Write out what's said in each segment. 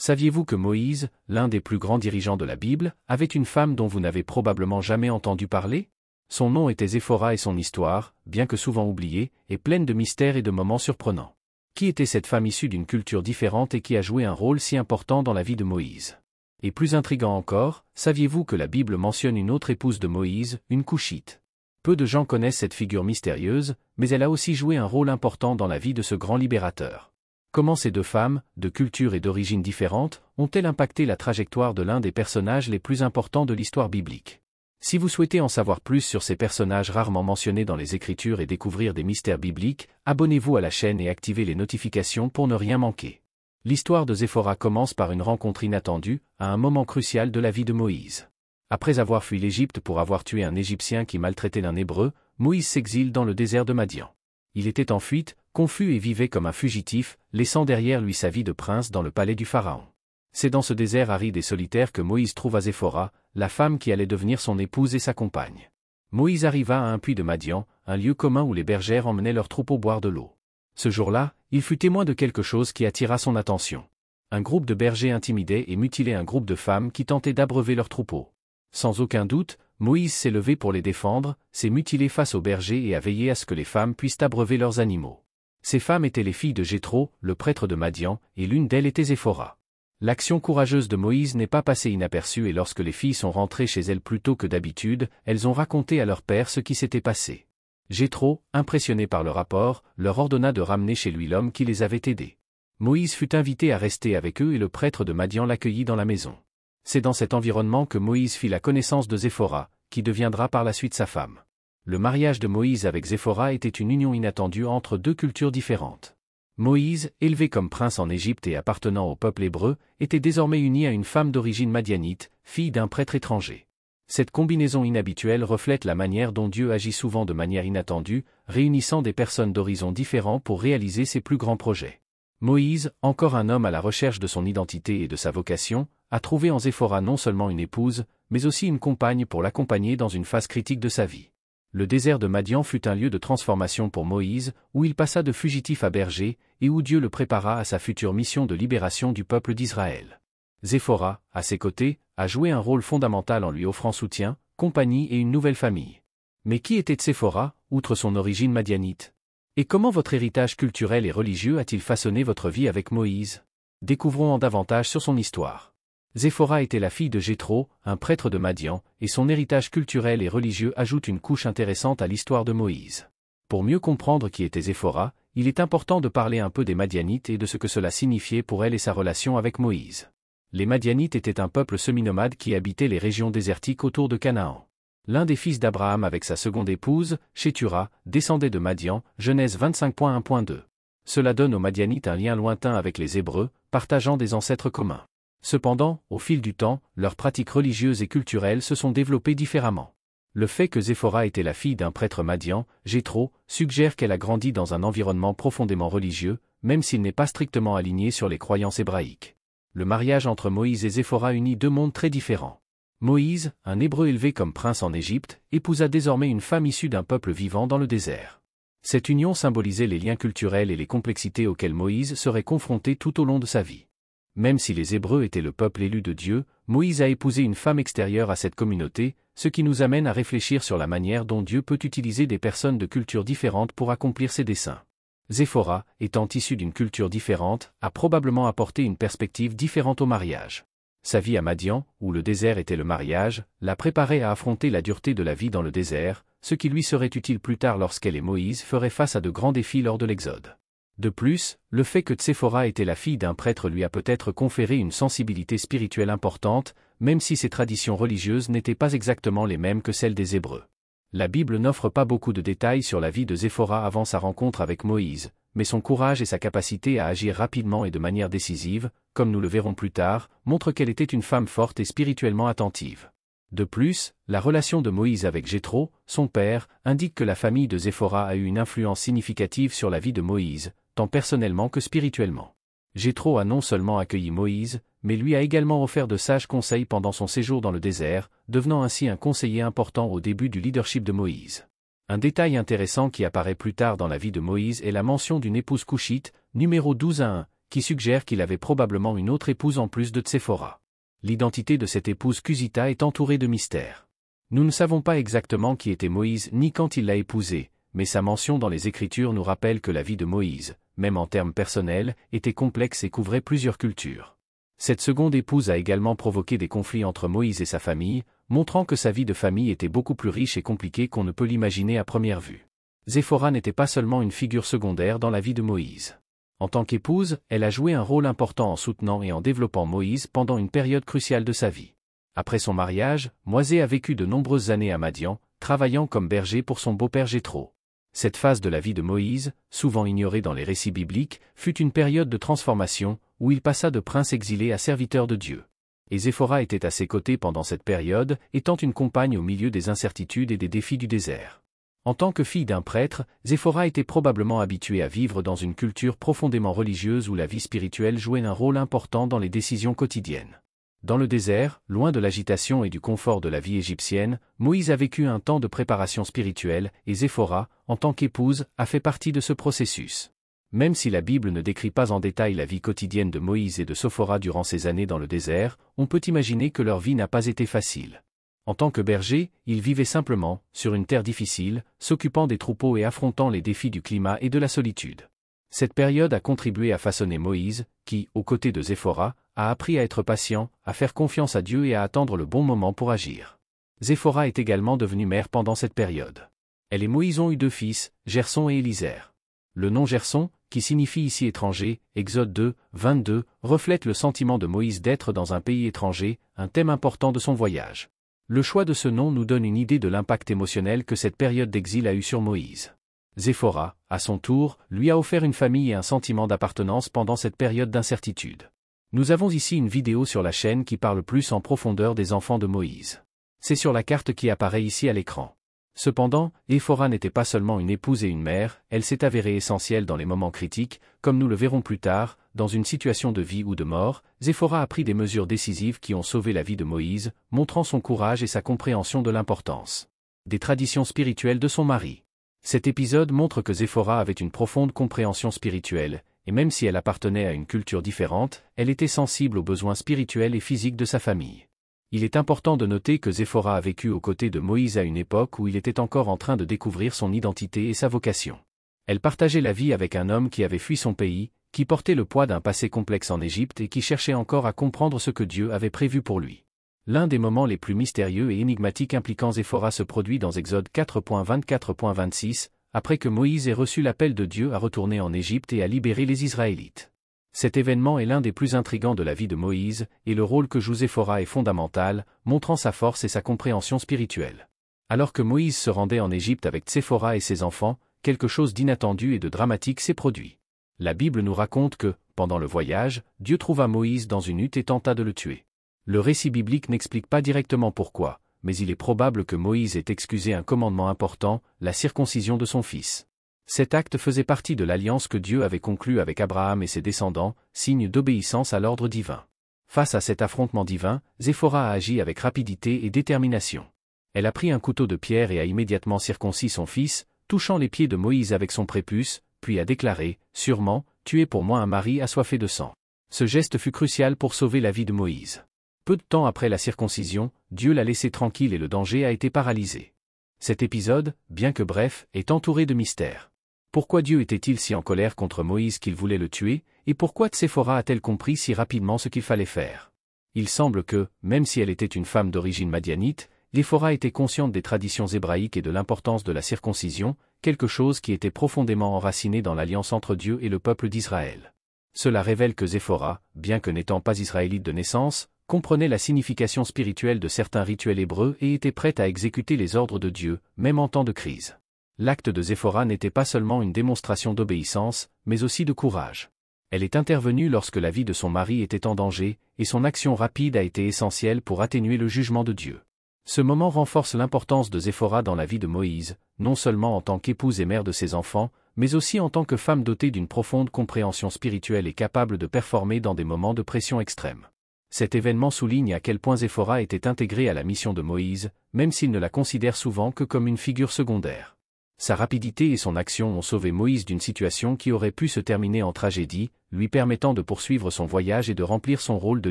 Saviez-vous que Moïse, l'un des plus grands dirigeants de la Bible, avait une femme dont vous n'avez probablement jamais entendu parler? Son nom était Séphora et son histoire, bien que souvent oubliée, est pleine de mystères et de moments surprenants. Qui était cette femme issue d'une culture différente et qui a joué un rôle si important dans la vie de Moïse? Et plus intriguant encore, saviez-vous que la Bible mentionne une autre épouse de Moïse, une Coushite? Peu de gens connaissent cette figure mystérieuse, mais elle a aussi joué un rôle important dans la vie de ce grand libérateur. Comment ces deux femmes, de cultures et d'origines différentes, ont-elles impacté la trajectoire de l'un des personnages les plus importants de l'histoire biblique? Si vous souhaitez en savoir plus sur ces personnages rarement mentionnés dans les Écritures et découvrir des mystères bibliques, abonnez-vous à la chaîne et activez les notifications pour ne rien manquer. L'histoire de Séphora commence par une rencontre inattendue, à un moment crucial de la vie de Moïse. Après avoir fui l'Égypte pour avoir tué un Égyptien qui maltraitait un Hébreu, Moïse s'exile dans le désert de Madian. Il était en fuite, confus et vivait comme un fugitif, laissant derrière lui sa vie de prince dans le palais du Pharaon. C'est dans ce désert aride et solitaire que Moïse trouva Séphora, la femme qui allait devenir son épouse et sa compagne. Moïse arriva à un puits de Madian, un lieu commun où les bergères emmenaient leurs troupeaux boire de l'eau. Ce jour-là, il fut témoin de quelque chose qui attira son attention. Un groupe de bergers intimidait et mutilait un groupe de femmes qui tentaient d'abreuver leurs troupeaux. Sans aucun doute, Moïse s'est levé pour les défendre, s'est mutilé face aux bergers et a veillé à ce que les femmes puissent abreuver leurs animaux. Ces femmes étaient les filles de Jéthro, le prêtre de Madian, et l'une d'elles était Séphora. L'action courageuse de Moïse n'est pas passée inaperçue et lorsque les filles sont rentrées chez elles plus tôt que d'habitude, elles ont raconté à leur père ce qui s'était passé. Jéthro, impressionné par le rapport, leur ordonna de ramener chez lui l'homme qui les avait aidés. Moïse fut invité à rester avec eux et le prêtre de Madian l'accueillit dans la maison. C'est dans cet environnement que Moïse fit la connaissance de Séphora, qui deviendra par la suite sa femme. Le mariage de Moïse avec Séphora était une union inattendue entre deux cultures différentes. Moïse, élevé comme prince en Égypte et appartenant au peuple hébreu, était désormais uni à une femme d'origine madianite, fille d'un prêtre étranger. Cette combinaison inhabituelle reflète la manière dont Dieu agit souvent de manière inattendue, réunissant des personnes d'horizons différents pour réaliser ses plus grands projets. Moïse, encore un homme à la recherche de son identité et de sa vocation, a trouvé en Séphora non seulement une épouse, mais aussi une compagne pour l'accompagner dans une phase critique de sa vie. Le désert de Madian fut un lieu de transformation pour Moïse, où il passa de fugitif à berger, et où Dieu le prépara à sa future mission de libération du peuple d'Israël. Séphora, à ses côtés, a joué un rôle fondamental en lui offrant soutien, compagnie et une nouvelle famille. Mais qui était Séphora, outre son origine madianite? Et comment votre héritage culturel et religieux a-t-il façonné votre vie avec Moïse? Découvrons en davantage sur son histoire. Séphora était la fille de Jéthro, un prêtre de Madian, et son héritage culturel et religieux ajoute une couche intéressante à l'histoire de Moïse. Pour mieux comprendre qui était Séphora, il est important de parler un peu des Madianites et de ce que cela signifiait pour elle et sa relation avec Moïse. Les Madianites étaient un peuple semi-nomade qui habitait les régions désertiques autour de Canaan. L'un des fils d'Abraham avec sa seconde épouse, Shethura, descendait de Madian, Genèse 25.1.2. Cela donne aux Madianites un lien lointain avec les Hébreux, partageant des ancêtres communs. Cependant, au fil du temps, leurs pratiques religieuses et culturelles se sont développées différemment. Le fait que Séphora était la fille d'un prêtre madian, Jéthro, suggère qu'elle a grandi dans un environnement profondément religieux, même s'il n'est pas strictement aligné sur les croyances hébraïques. Le mariage entre Moïse et Séphora unit deux mondes très différents. Moïse, un Hébreu élevé comme prince en Égypte, épousa désormais une femme issue d'un peuple vivant dans le désert. Cette union symbolisait les liens culturels et les complexités auxquels Moïse serait confronté tout au long de sa vie. Même si les Hébreux étaient le peuple élu de Dieu, Moïse a épousé une femme extérieure à cette communauté, ce qui nous amène à réfléchir sur la manière dont Dieu peut utiliser des personnes de cultures différentes pour accomplir ses desseins. Séphora, étant issue d'une culture différente, a probablement apporté une perspective différente au mariage. Sa vie à Madian, où le désert était le mariage, l'a préparée à affronter la dureté de la vie dans le désert, ce qui lui serait utile plus tard lorsqu'elle et Moïse feraient face à de grands défis lors de l'Exode. De plus, le fait que Séphora était la fille d'un prêtre lui a peut-être conféré une sensibilité spirituelle importante, même si ses traditions religieuses n'étaient pas exactement les mêmes que celles des Hébreux. La Bible n'offre pas beaucoup de détails sur la vie de Séphora avant sa rencontre avec Moïse, mais son courage et sa capacité à agir rapidement et de manière décisive, comme nous le verrons plus tard, montrent qu'elle était une femme forte et spirituellement attentive. De plus, la relation de Moïse avec Jéthro, son père, indique que la famille de Séphora a eu une influence significative sur la vie de Moïse, tant personnellement que spirituellement. Jéthro a non seulement accueilli Moïse, mais lui a également offert de sages conseils pendant son séjour dans le désert, devenant ainsi un conseiller important au début du leadership de Moïse. Un détail intéressant qui apparaît plus tard dans la vie de Moïse est la mention d'une épouse coushite, numéro 12 à 1, qui suggère qu'il avait probablement une autre épouse en plus de Tséphora. L'identité de cette épouse Cusita est entourée de mystères. Nous ne savons pas exactement qui était Moïse ni quand il l'a épousée, mais sa mention dans les Écritures nous rappelle que la vie de Moïse, même en termes personnels, était complexe et couvrait plusieurs cultures. Cette seconde épouse a également provoqué des conflits entre Moïse et sa famille, montrant que sa vie de famille était beaucoup plus riche et compliquée qu'on ne peut l'imaginer à première vue. Séphora n'était pas seulement une figure secondaire dans la vie de Moïse. En tant qu'épouse, elle a joué un rôle important en soutenant et en développant Moïse pendant une période cruciale de sa vie. Après son mariage, Moïse a vécu de nombreuses années à Madian, travaillant comme berger pour son beau-père Jéthro. Cette phase de la vie de Moïse, souvent ignorée dans les récits bibliques, fut une période de transformation, où il passa de prince exilé à serviteur de Dieu. Et Séphora était à ses côtés pendant cette période, étant une compagne au milieu des incertitudes et des défis du désert. En tant que fille d'un prêtre, Séphora était probablement habituée à vivre dans une culture profondément religieuse où la vie spirituelle jouait un rôle important dans les décisions quotidiennes. Dans le désert, loin de l'agitation et du confort de la vie égyptienne, Moïse a vécu un temps de préparation spirituelle, et Séphora, en tant qu'épouse, a fait partie de ce processus. Même si la Bible ne décrit pas en détail la vie quotidienne de Moïse et de Séphora durant ces années dans le désert, on peut imaginer que leur vie n'a pas été facile. En tant que berger, il vivait simplement, sur une terre difficile, s'occupant des troupeaux et affrontant les défis du climat et de la solitude. Cette période a contribué à façonner Moïse, qui, aux côtés de Séphora, a appris à être patient, à faire confiance à Dieu et à attendre le bon moment pour agir. Séphora est également devenue mère pendant cette période. Elle et Moïse ont eu 2 fils, Gerson et Éliézer. Le nom Gerson, qui signifie ici étranger, Exode 2, 22, reflète le sentiment de Moïse d'être dans un pays étranger, un thème important de son voyage. Le choix de ce nom nous donne une idée de l'impact émotionnel que cette période d'exil a eu sur Moïse. Séphora, à son tour, lui a offert une famille et un sentiment d'appartenance pendant cette période d'incertitude. Nous avons ici une vidéo sur la chaîne qui parle plus en profondeur des enfants de Moïse. C'est sur la carte qui apparaît ici à l'écran. Cependant, Séphora n'était pas seulement une épouse et une mère, elle s'est avérée essentielle dans les moments critiques, comme nous le verrons plus tard, dans une situation de vie ou de mort, Séphora a pris des mesures décisives qui ont sauvé la vie de Moïse, montrant son courage et sa compréhension de l'importance des traditions spirituelles de son mari. Cet épisode montre que Séphora avait une profonde compréhension spirituelle, et même si elle appartenait à une culture différente, elle était sensible aux besoins spirituels et physiques de sa famille. Il est important de noter que Séphora a vécu aux côtés de Moïse à une époque où il était encore en train de découvrir son identité et sa vocation. Elle partageait la vie avec un homme qui avait fui son pays, qui portait le poids d'un passé complexe en Égypte et qui cherchait encore à comprendre ce que Dieu avait prévu pour lui. L'un des moments les plus mystérieux et énigmatiques impliquant Séphora se produit dans Exode 4.24.26, après que Moïse ait reçu l'appel de Dieu à retourner en Égypte et à libérer les Israélites. Cet événement est l'un des plus intrigants de la vie de Moïse, et le rôle que joue Séphora est fondamental, montrant sa force et sa compréhension spirituelle. Alors que Moïse se rendait en Égypte avec Séphora et ses enfants, quelque chose d'inattendu et de dramatique s'est produit. La Bible nous raconte que, pendant le voyage, Dieu trouva Moïse dans une hutte et tenta de le tuer. Le récit biblique n'explique pas directement pourquoi, mais il est probable que Moïse ait excusé un commandement important, la circoncision de son fils. Cet acte faisait partie de l'alliance que Dieu avait conclue avec Abraham et ses descendants, signe d'obéissance à l'ordre divin. Face à cet affrontement divin, Séphora a agi avec rapidité et détermination. Elle a pris un couteau de pierre et a immédiatement circoncis son fils, touchant les pieds de Moïse avec son prépuce, puis a déclaré, « Sûrement, tu es pour moi un mari assoiffé de sang. » Ce geste fut crucial pour sauver la vie de Moïse. Peu de temps après la circoncision, Dieu l'a laissé tranquille et le danger a été paralysé. Cet épisode, bien que bref, est entouré de mystères. Pourquoi Dieu était-il si en colère contre Moïse qu'il voulait le tuer, et pourquoi Séphora a-t-elle compris si rapidement ce qu'il fallait faire? Il semble que, même si elle était une femme d'origine madianite, Séphora était consciente des traditions hébraïques et de l'importance de la circoncision, quelque chose qui était profondément enraciné dans l'alliance entre Dieu et le peuple d'Israël. Cela révèle que Séphora, bien que n'étant pas israélite de naissance, comprenait la signification spirituelle de certains rituels hébreux et était prête à exécuter les ordres de Dieu, même en temps de crise. L'acte de Séphora n'était pas seulement une démonstration d'obéissance, mais aussi de courage. Elle est intervenue lorsque la vie de son mari était en danger, et son action rapide a été essentielle pour atténuer le jugement de Dieu. Ce moment renforce l'importance de Séphora dans la vie de Moïse, non seulement en tant qu'épouse et mère de ses enfants, mais aussi en tant que femme dotée d'une profonde compréhension spirituelle et capable de performer dans des moments de pression extrême. Cet événement souligne à quel point Séphora était intégrée à la mission de Moïse, même s'il ne la considère souvent que comme une figure secondaire. Sa rapidité et son action ont sauvé Moïse d'une situation qui aurait pu se terminer en tragédie, lui permettant de poursuivre son voyage et de remplir son rôle de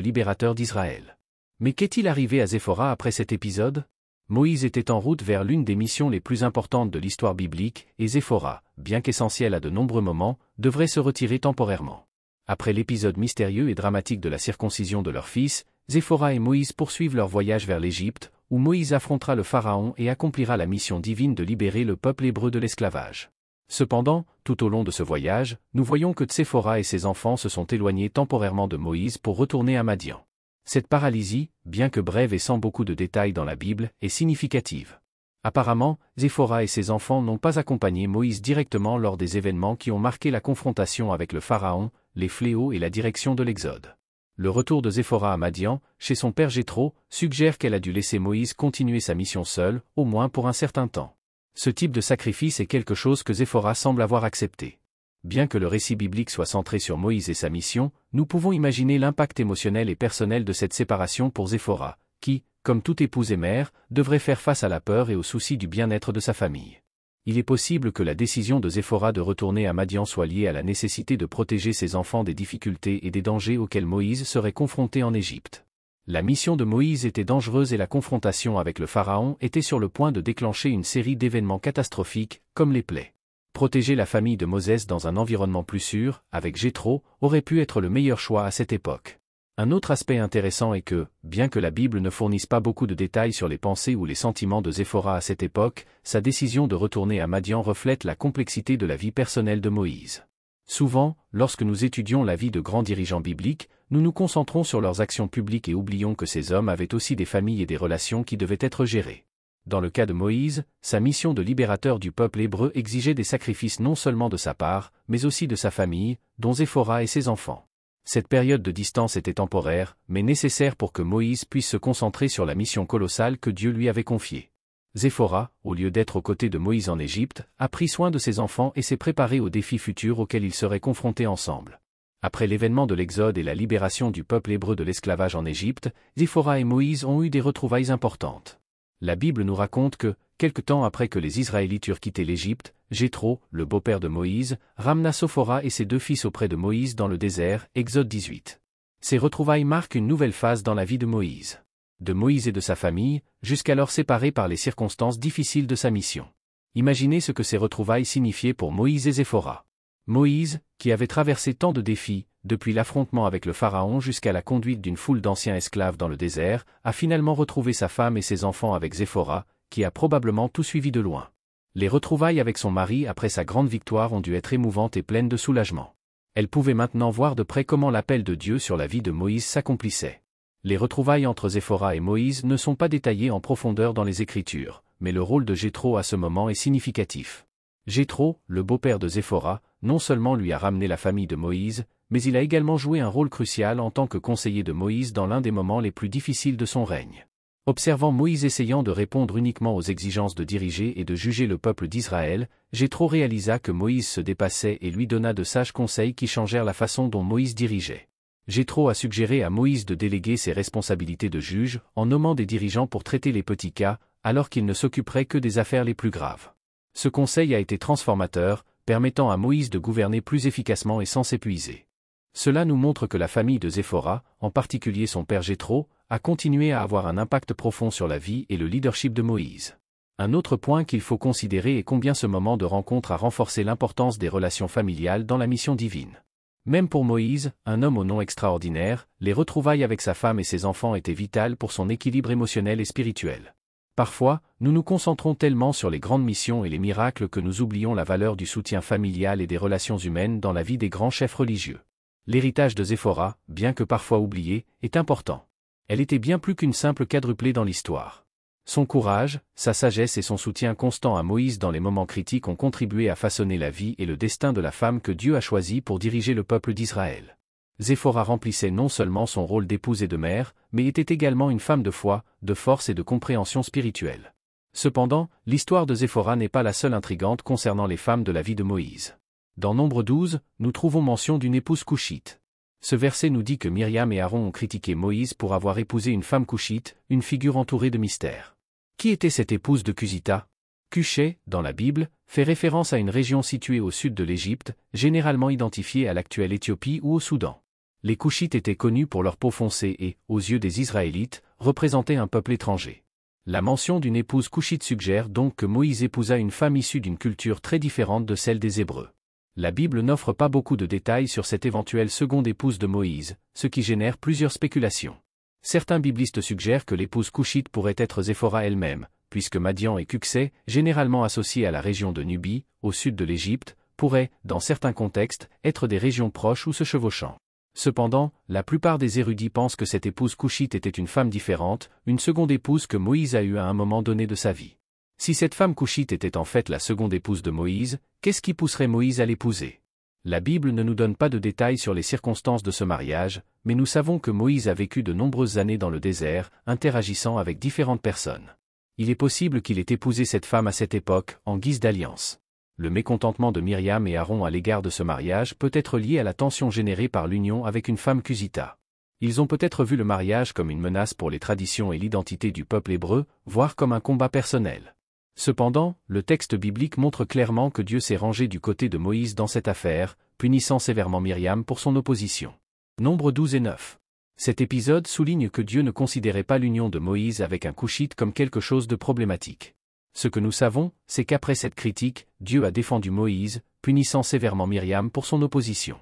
libérateur d'Israël. Mais qu'est-il arrivé à Séphora après cet épisode? Moïse était en route vers l'une des missions les plus importantes de l'histoire biblique, et Séphora, bien qu'essentielle à de nombreux moments, devrait se retirer temporairement. Après l'épisode mystérieux et dramatique de la circoncision de leur fils, Séphora et Moïse poursuivent leur voyage vers l'Égypte, où Moïse affrontera le Pharaon et accomplira la mission divine de libérer le peuple hébreu de l'esclavage. Cependant, tout au long de ce voyage, nous voyons que Séphora et ses enfants se sont éloignés temporairement de Moïse pour retourner à Madian. Cette paralysie, bien que brève et sans beaucoup de détails dans la Bible, est significative. Apparemment, Séphora et ses enfants n'ont pas accompagné Moïse directement lors des événements qui ont marqué la confrontation avec le Pharaon, les fléaux et la direction de l'Exode. Le retour de Séphora à Madian, chez son père Jéthro, suggère qu'elle a dû laisser Moïse continuer sa mission seule, au moins pour un certain temps. Ce type de sacrifice est quelque chose que Séphora semble avoir accepté. Bien que le récit biblique soit centré sur Moïse et sa mission, nous pouvons imaginer l'impact émotionnel et personnel de cette séparation pour Séphora, qui, comme toute épouse et mère, devrait faire face à la peur et au souci du bien-être de sa famille. Il est possible que la décision de Séphora de retourner à Madian soit liée à la nécessité de protéger ses enfants des difficultés et des dangers auxquels Moïse serait confronté en Égypte. La mission de Moïse était dangereuse et la confrontation avec le Pharaon était sur le point de déclencher une série d'événements catastrophiques, comme les plaies. Protéger la famille de Moses dans un environnement plus sûr, avec Jéthro, aurait pu être le meilleur choix à cette époque. Un autre aspect intéressant est que, bien que la Bible ne fournisse pas beaucoup de détails sur les pensées ou les sentiments de Séphora à cette époque, sa décision de retourner à Madian reflète la complexité de la vie personnelle de Moïse. Souvent, lorsque nous étudions la vie de grands dirigeants bibliques, nous nous concentrons sur leurs actions publiques et oublions que ces hommes avaient aussi des familles et des relations qui devaient être gérées. Dans le cas de Moïse, sa mission de libérateur du peuple hébreu exigeait des sacrifices non seulement de sa part, mais aussi de sa famille, dont Séphora et ses enfants. Cette période de distance était temporaire, mais nécessaire pour que Moïse puisse se concentrer sur la mission colossale que Dieu lui avait confiée. Séphora, au lieu d'être aux côtés de Moïse en Égypte, a pris soin de ses enfants et s'est préparée aux défis futurs auxquels ils seraient confrontés ensemble. Après l'événement de l'Exode et la libération du peuple hébreu de l'esclavage en Égypte, Séphora et Moïse ont eu des retrouvailles importantes. La Bible nous raconte que, quelque temps après que les Israélites eurent quitté l'Égypte, Jéthro, le beau-père de Moïse, ramena Séphora et ses 2 fils auprès de Moïse dans le désert, Exode 18. Ces retrouvailles marquent une nouvelle phase dans la vie de Moïse. De Moïse et de sa famille, jusqu'alors séparés par les circonstances difficiles de sa mission. Imaginez ce que ces retrouvailles signifiaient pour Moïse et Séphora. Moïse, qui avait traversé tant de défis, depuis l'affrontement avec le Pharaon jusqu'à la conduite d'une foule d'anciens esclaves dans le désert, a finalement retrouvé sa femme et ses enfants avec Séphora, qui a probablement tout suivi de loin. Les retrouvailles avec son mari après sa grande victoire ont dû être émouvantes et pleines de soulagement. Elle pouvait maintenant voir de près comment l'appel de Dieu sur la vie de Moïse s'accomplissait. Les retrouvailles entre Séphora et Moïse ne sont pas détaillées en profondeur dans les Écritures, mais le rôle de Jéthro à ce moment est significatif. Jéthro, le beau-père de Séphora, non seulement lui a ramené la famille de Moïse, mais il a également joué un rôle crucial en tant que conseiller de Moïse dans l'un des moments les plus difficiles de son règne. Observant Moïse essayant de répondre uniquement aux exigences de diriger et de juger le peuple d'Israël, Jéthro réalisa que Moïse se dépassait et lui donna de sages conseils qui changèrent la façon dont Moïse dirigeait. Jéthro a suggéré à Moïse de déléguer ses responsabilités de juge en nommant des dirigeants pour traiter les petits cas, alors qu'il ne s'occuperait que des affaires les plus graves. Ce conseil a été transformateur, permettant à Moïse de gouverner plus efficacement et sans s'épuiser. Cela nous montre que la famille de Séphora, en particulier son père Jéthro, a continué à avoir un impact profond sur la vie et le leadership de Moïse. Un autre point qu'il faut considérer est combien ce moment de rencontre a renforcé l'importance des relations familiales dans la mission divine. Même pour Moïse, un homme au nom extraordinaire, les retrouvailles avec sa femme et ses enfants étaient vitales pour son équilibre émotionnel et spirituel. Parfois, nous nous concentrons tellement sur les grandes missions et les miracles que nous oublions la valeur du soutien familial et des relations humaines dans la vie des grands chefs religieux. L'héritage de Séphora, bien que parfois oublié, est important. Elle était bien plus qu'une simple quadruplée dans l'histoire. Son courage, sa sagesse et son soutien constant à Moïse dans les moments critiques ont contribué à façonner la vie et le destin de la femme que Dieu a choisie pour diriger le peuple d'Israël. Séphora remplissait non seulement son rôle d'épouse et de mère, mais était également une femme de foi, de force et de compréhension spirituelle. Cependant, l'histoire de Séphora n'est pas la seule intrigante concernant les femmes de la vie de Moïse. Dans Nombre 12, nous trouvons mention d'une épouse couchite. Ce verset nous dit que Myriam et Aaron ont critiqué Moïse pour avoir épousé une femme couchite, une figure entourée de mystère. Qui était cette épouse de Cusita? Cushai, dans la Bible, fait référence à une région située au sud de l'Égypte, généralement identifiée à l'actuelle Éthiopie ou au Soudan. Les Kushites étaient connus pour leur peau foncée et, aux yeux des Israélites, représentaient un peuple étranger. La mention d'une épouse Kushite suggère donc que Moïse épousa une femme issue d'une culture très différente de celle des Hébreux. La Bible n'offre pas beaucoup de détails sur cette éventuelle seconde épouse de Moïse, ce qui génère plusieurs spéculations. Certains biblistes suggèrent que l'épouse Kushite pourrait être Zéphora elle-même, puisque Madian et Cucsai, généralement associés à la région de Nubie, au sud de l'Égypte, pourraient, dans certains contextes, être des régions proches ou se chevauchant. Cependant, la plupart des érudits pensent que cette épouse Kushite était une femme différente, une seconde épouse que Moïse a eue à un moment donné de sa vie. Si cette femme Kushite était en fait la seconde épouse de Moïse, qu'est-ce qui pousserait Moïse à l'épouser? La Bible ne nous donne pas de détails sur les circonstances de ce mariage, mais nous savons que Moïse a vécu de nombreuses années dans le désert, interagissant avec différentes personnes. Il est possible qu'il ait épousé cette femme à cette époque, en guise d'alliance. Le mécontentement de Myriam et Aaron à l'égard de ce mariage peut être lié à la tension générée par l'union avec une femme Cusita. Ils ont peut-être vu le mariage comme une menace pour les traditions et l'identité du peuple hébreu, voire comme un combat personnel. Cependant, le texte biblique montre clairement que Dieu s'est rangé du côté de Moïse dans cette affaire, punissant sévèrement Myriam pour son opposition. Nombres 12 et 9. Cet épisode souligne que Dieu ne considérait pas l'union de Moïse avec un Cushite comme quelque chose de problématique. Ce que nous savons, c'est qu'après cette critique, Dieu a défendu Moïse, punissant sévèrement Myriam pour son opposition.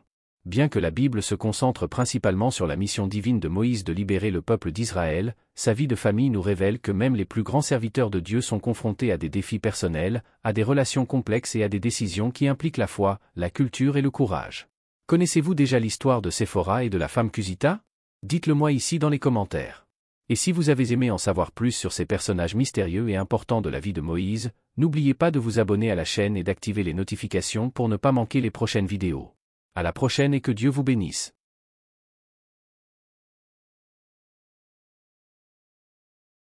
Bien que la Bible se concentre principalement sur la mission divine de Moïse de libérer le peuple d'Israël, sa vie de famille nous révèle que même les plus grands serviteurs de Dieu sont confrontés à des défis personnels, à des relations complexes et à des décisions qui impliquent la foi, la culture et le courage. Connaissez-vous déjà l'histoire de Séphora et de la femme Cusita? Dites-le moi ici dans les commentaires. Et si vous avez aimé en savoir plus sur ces personnages mystérieux et importants de la vie de Moïse, n'oubliez pas de vous abonner à la chaîne et d'activer les notifications pour ne pas manquer les prochaines vidéos. À la prochaine et que Dieu vous bénisse.